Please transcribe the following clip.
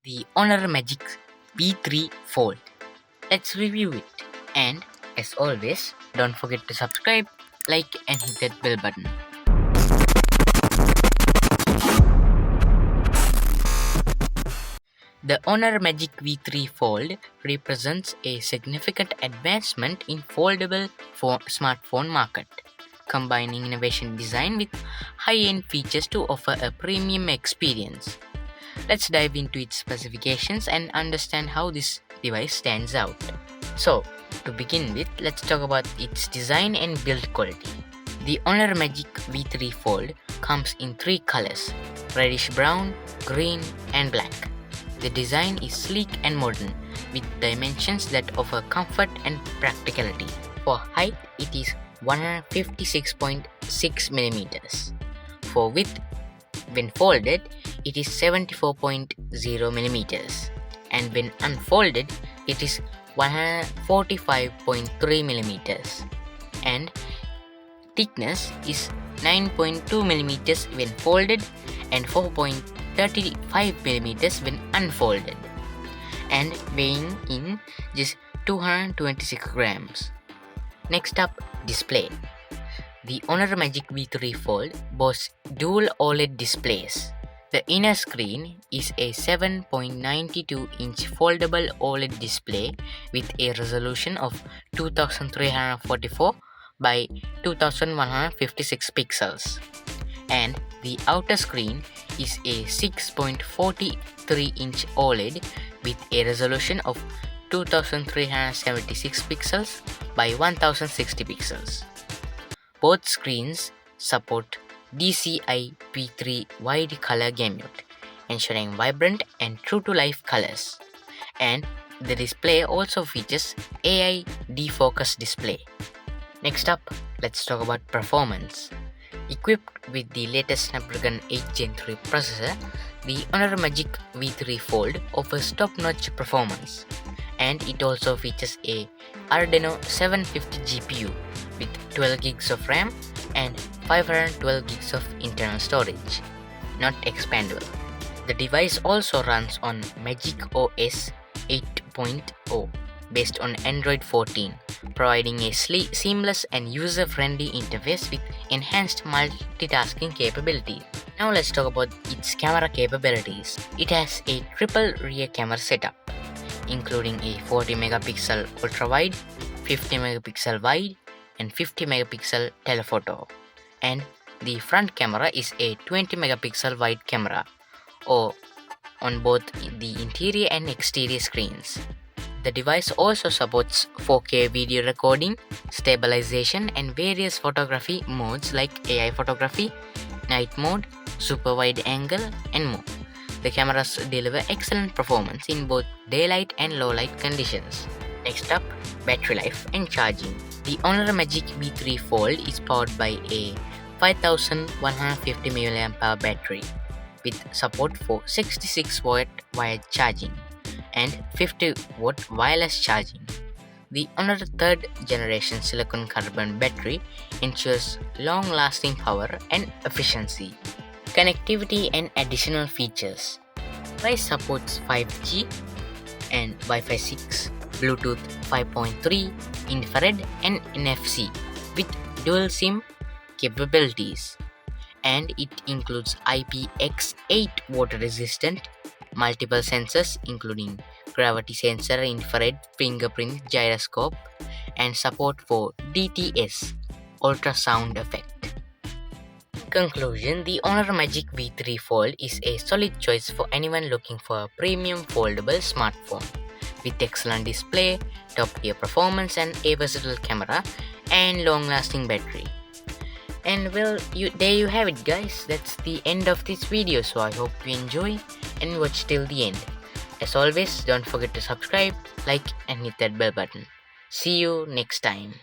the Honor Magic V3 Fold. Let's review it. And as always, don't forget to subscribe, like and hit that bell button. The Honor Magic V3 Fold represents a significant advancement in foldable smartphone market, combining innovation design with high-end features to offer a premium experience. Let's dive into its specifications and understand how this device stands out. So, to begin with, let's talk about its design and build quality. The Honor Magic V3 Fold comes in three colors: reddish brown, green, and black. The design is sleek and modern, with dimensions that offer comfort and practicality. For height, it is 156.6mm. For width, when folded, it is 74.0mm, and when unfolded, it is 145.3mm, and thickness is 9.2mm when folded and 4.35mm when unfolded, and weighing in just 226 grams. Next up, display. The Honor Magic V3 Fold boasts dual OLED displays. The inner screen is a 7.92-inch foldable OLED display with a resolution of 2344 by 2156 pixels. And the outer screen is a 6.43-inch OLED with a resolution of 2376 pixels by 1060 pixels. Both screens support DCI-P3 wide color gamut, ensuring vibrant and true-to-life colors. And the display also features AI defocus display. Next up, let's talk about performance. Equipped with the latest Snapdragon 8 Gen 3 processor, the Honor Magic V3 Fold offers top-notch performance, and it also features a Adreno 750 GPU with 12 GB of RAM and 512 GB of internal storage, not expandable. The device also runs on Magic OS 8.0 based on Android 14, providing a seamless and user-friendly interface with enhanced multitasking capabilities. Now let's talk about its camera capabilities. It has a triple rear camera setup, including a 40MP ultra-wide, 50MP wide, and 50MP telephoto. And the front camera is a 20MP wide camera on both the interior and exterior screens. The device also supports 4K video recording, stabilization, and various photography modes like AI photography, night mode, super wide angle, and more. The cameras deliver excellent performance in both daylight and low light conditions. Next up, battery life and charging. The Honor Magic V3 Fold is powered by a 5150 mAh battery with support for 66W wired charging and 50W wireless charging. The Honor 3rd generation silicon carbon battery ensures long-lasting power and efficiency. Connectivity and additional features. Device supports 5G and Wi-Fi 6, Bluetooth 5.3, infrared and NFC with dual SIM capabilities. And it includes IPX8 water resistant, multiple sensors including gravity sensor, infrared, fingerprint, gyroscope, and support for DTS, ultrasound effect. In conclusion, the Honor Magic V3 Fold is a solid choice for anyone looking for a premium foldable smartphone with excellent display, top-tier performance, and a versatile camera and long-lasting battery. And well, there you have it, guys. That's the end of this video, so I hope you enjoy and watch till the end. As always, don't forget to subscribe, like and hit that bell button. See you next time.